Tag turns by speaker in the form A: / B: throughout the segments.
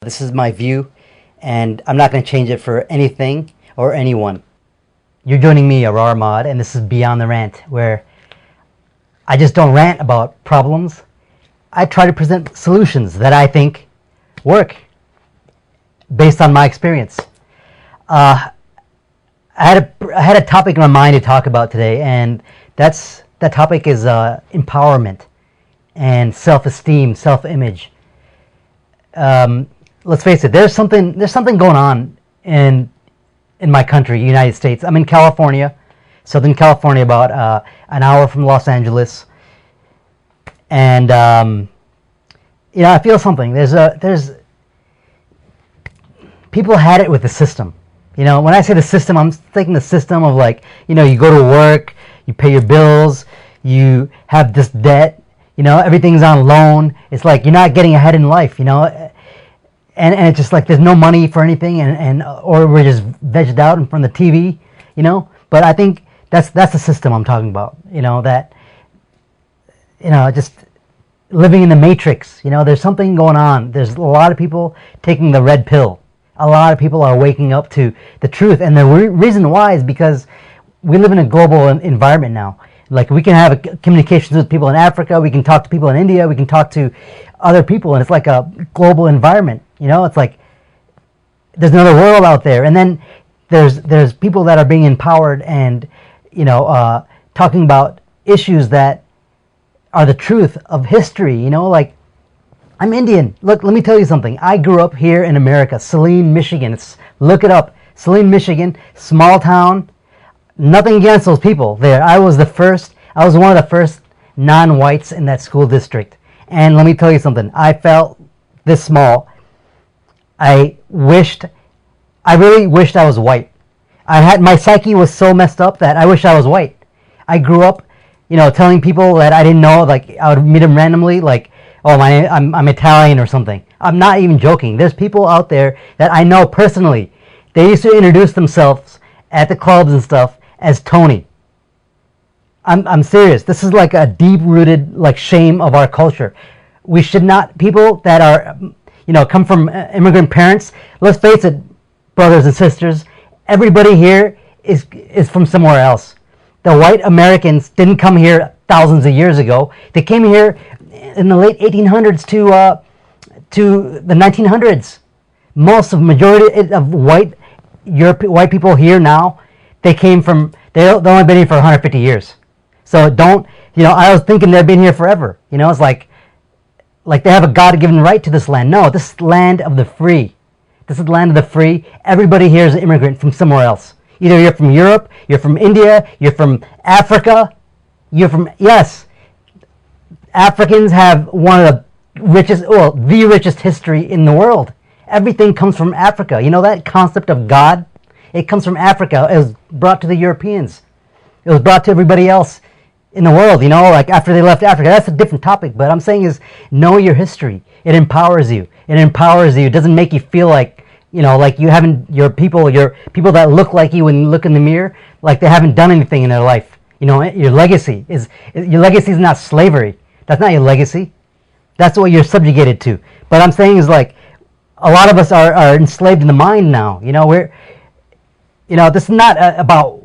A: This is my view, and I'm not going to change it for anything or anyone. You're joining me, Arar Mod, and this is Beyond the Rant, where I just don't rant about problems. I try to present solutions that I think work based on my experience. I had a topic in my mind to talk about today, and that topic is empowerment and self-esteem, self-image. Let's face it, there's something going on in my country, United States. I'm in California, Southern California, about an hour from Los Angeles, and I feel something. There's people had it with the system. When I say the system, I'm thinking the system of you go to work, you pay your bills, you have this debt, everything's on loan. It's like you're not getting ahead in life, and it's just like there's no money for anything, or we're just vegged out in front of the TV, But I think that's the system I'm talking about, that just living in the matrix. There's something going on. There's a lot of people taking the red pill. A lot of people are waking up to the truth, and the reason why is because we live in a global environment now. Like, we can have communications with people in Africa, we can talk to people in India, we can talk to other people, and it's like a global environment. It's like there's another world out there, and then there's people that are being empowered and talking about issues that are the truth of history. Like, I'm Indian. Look, let me tell you something. I grew up here in America, Saline, Michigan. Look it up. Saline, Michigan, small town. Nothing against those people there. I was one of the first non-whites in that school district. And let me tell you something. I felt this small. I really wished I was white. My psyche was so messed up that I wish I was white. I grew up, telling people that I didn't know, like I would meet them randomly, like, oh, I'm Italian or something. I'm not even joking. There's people out there that I know personally. They used to introduce themselves at the clubs and stuff as Tony. I'm serious. This is like a deep-rooted shame of our culture. We should not, people that are, come from immigrant parents, let's face it, brothers and sisters, everybody here is from somewhere else. The white Americans didn't come here thousands of years ago. They came here in the late 1800s to the 1900s. Majority of white people here now, they've only been here for 150 years. So I was thinking they've been here forever. It's like they have a God-given right to this land. No, this is land of the free. This is the land of the free. Everybody here is an immigrant from somewhere else. Either you're from Europe, you're from India, you're from Africa, yes. Africans have one of the richest history in the world. Everything comes from Africa. That concept of God, it comes from Africa. It was brought to the Europeans. It was brought to everybody else in the world, after they left Africa. That's a different topic, but I'm saying is know your history. It empowers you. It doesn't make you feel like, like you haven't, your people that look like you when you look in the mirror, like they haven't done anything in their life. Your legacy is not slavery. That's not your legacy. That's what you're subjugated to. But I'm saying is a lot of us are enslaved in the mind now. This is not about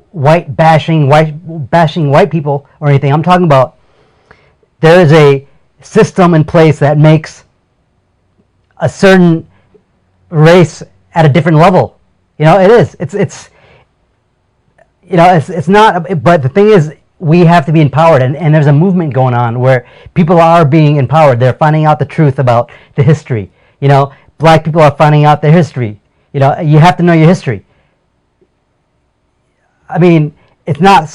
A: bashing white people or anything. I'm talking about there is a system in place that makes a certain race at a different level. It is. It's not. But the thing is, we have to be empowered, and there's a movement going on where people are being empowered. They're finding out the truth about the history. Black people are finding out their history. You have to know your history. I mean, it's not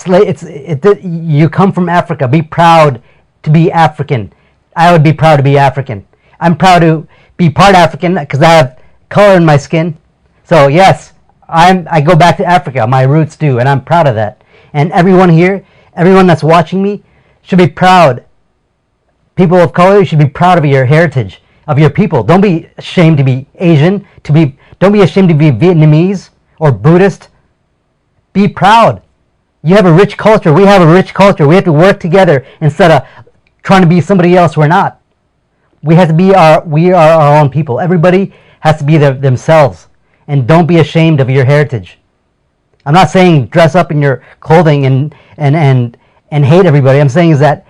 A: you come from Africa. Be proud to be African. I would be proud to be African. I'm proud to be part African because I have color in my skin. So yes, I go back to Africa. My roots do, and I'm proud of that. And everyone here, everyone that's watching me, should be proud. People of color, you should be proud of your heritage, of your people. Don't be ashamed to be Asian. Don't be ashamed to be Vietnamese or Buddhist. Be proud. You have a rich culture. We have a rich culture. We have to work together instead of trying to be somebody else we're not. We are our own people. Everybody has to be themselves. And don't be ashamed of your heritage. I'm not saying dress up in your clothing and hate everybody. I'm saying is that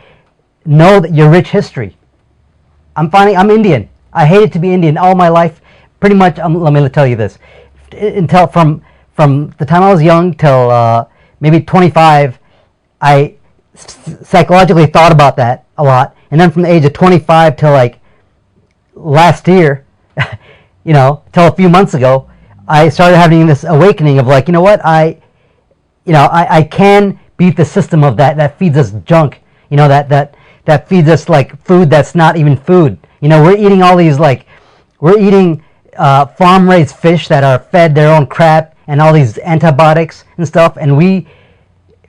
A: know that your rich history. I'm Indian. I hated to be Indian all my life. Pretty much, let me tell you this. Until from the time I was young till maybe 25, I psychologically thought about that a lot. And then from the age of 25 till like last year, till a few months ago, I started having this awakening of like, you know what, I can beat the system of that feeds us junk, that feeds us like food that's not even food. We're eating all these we're eating farm-raised fish that are fed their own crap and all these antibiotics and stuff, and we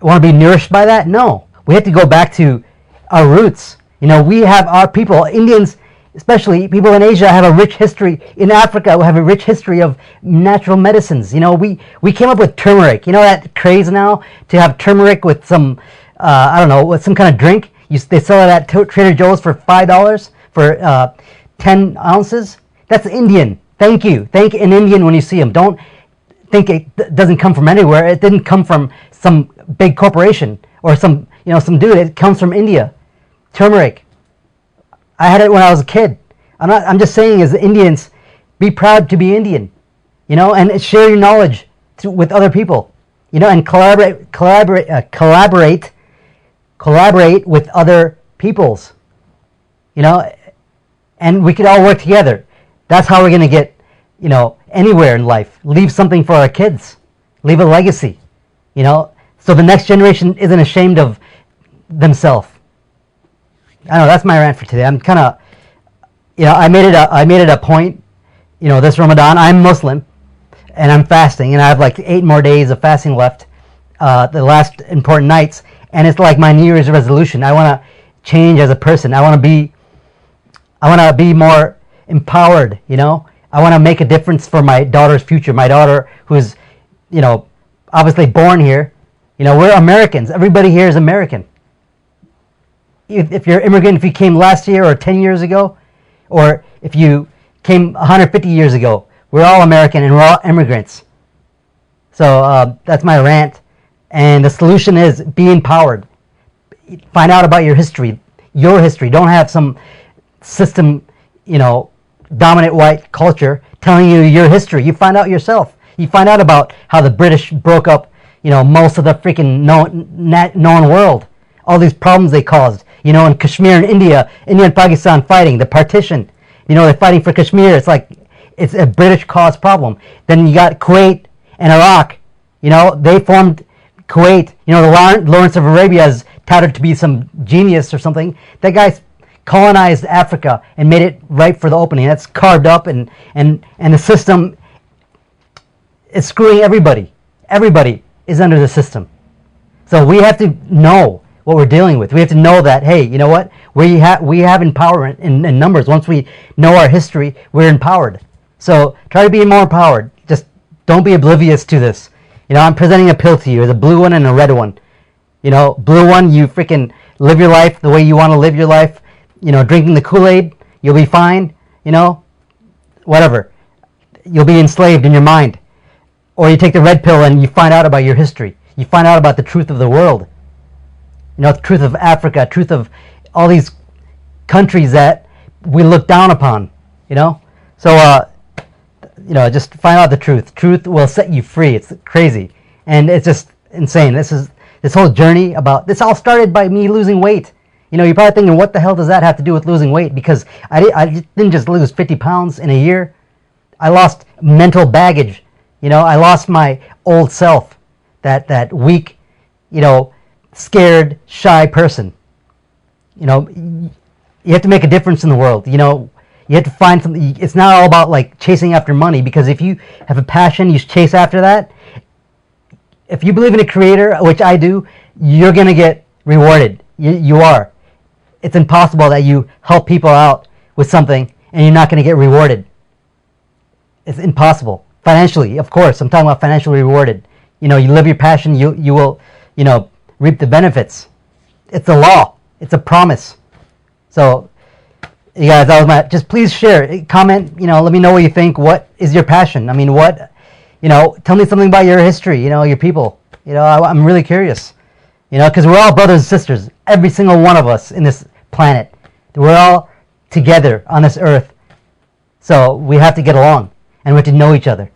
A: want to be nourished by that? No, we have to go back to our roots. We have our people, Indians, especially people in Asia, have a rich history. In Africa, we have a rich history of natural medicines. We came up with turmeric. That craze now to have turmeric with some, with some kind of drink. They sell it at Trader Joe's for $5 for 10 ounces. That's Indian. Thank you. Thank an Indian when you see them. Don't think it doesn't come from anywhere. It didn't come from some big corporation or some dude. It comes from India. Turmeric. I had it when I was a kid. I'm just saying, as Indians, be proud to be Indian, and share your knowledge with other people, and collaborate with other peoples, and we could all work together. That's how we're going to get, anywhere in life. Leave something for our kids. Leave a legacy, so the next generation isn't ashamed of themselves. I don't know, that's my rant for today. I'm kind of, I made it a point, this Ramadan, I'm Muslim, and I'm fasting, and I have like 8 more days of fasting left, the last important nights, and it's like my New Year's resolution. I want to change as a person. I want to be more empowered, I want to make a difference for my daughter's future. My daughter, who's, obviously born here, we're Americans. Everybody here is American. If you're an immigrant, if you came last year or 10 years ago, or if you came 150 years ago, we're all American and we're all immigrants. So that's my rant. And the solution is be empowered. Find out about your history. Your history. Don't have some system, dominant white culture telling you your history. You find out yourself. You find out about how the British broke up, most of the freaking known world. All these problems they caused. In Kashmir and India and Pakistan fighting, the partition. They're fighting for Kashmir. It's like, it's a British caused problem. Then you got Kuwait and Iraq. They formed Kuwait. Lawrence of Arabia is touted to be some genius or something. That guy's colonized Africa and made it ripe for the opening. That's carved up, and the system is screwing everybody. Everybody is under the system. So we have to know what we're dealing with. We have to know that, hey, you know what? We have empowerment in numbers. Once we know our history, we're empowered. So try to be more empowered. Just don't be oblivious to this. I'm presenting a pill to you. There's a blue one and a red one. Blue one, you freaking live your life the way you want to live your life. Drinking the Kool-Aid, you'll be fine. Whatever. You'll be enslaved in your mind. Or you take the red pill and you find out about your history. You find out about the truth of the world. The truth of Africa, truth of all these countries that we look down upon, So, just find out the truth. Truth will set you free. It's crazy. And it's just insane. This whole journey about, this all started by me losing weight. You're probably thinking, what the hell does that have to do with losing weight? Because I didn't just lose 50 pounds in a year. I lost mental baggage. I lost my old self, that weak, scared, shy person. You have to make a difference in the world. You have to find something. It's not all about like chasing after money, because if you have a passion, you chase after that. If you believe in a creator, which I do, you're going to get rewarded. You are. It's impossible that you help people out with something and you're not going to get rewarded. It's impossible. Financially, of course. I'm talking about financially rewarded. You live your passion, you will, reap the benefits. It's a law. It's a promise. So You guys, that was my. Just please share, comment. Let me know what you think. What is your passion? I mean, what? Tell me something about your history. Your people. I'm really curious. Because we're all brothers and sisters. Every single one of us in this planet. We're all together on this earth. So we have to get along, and we have to know each other.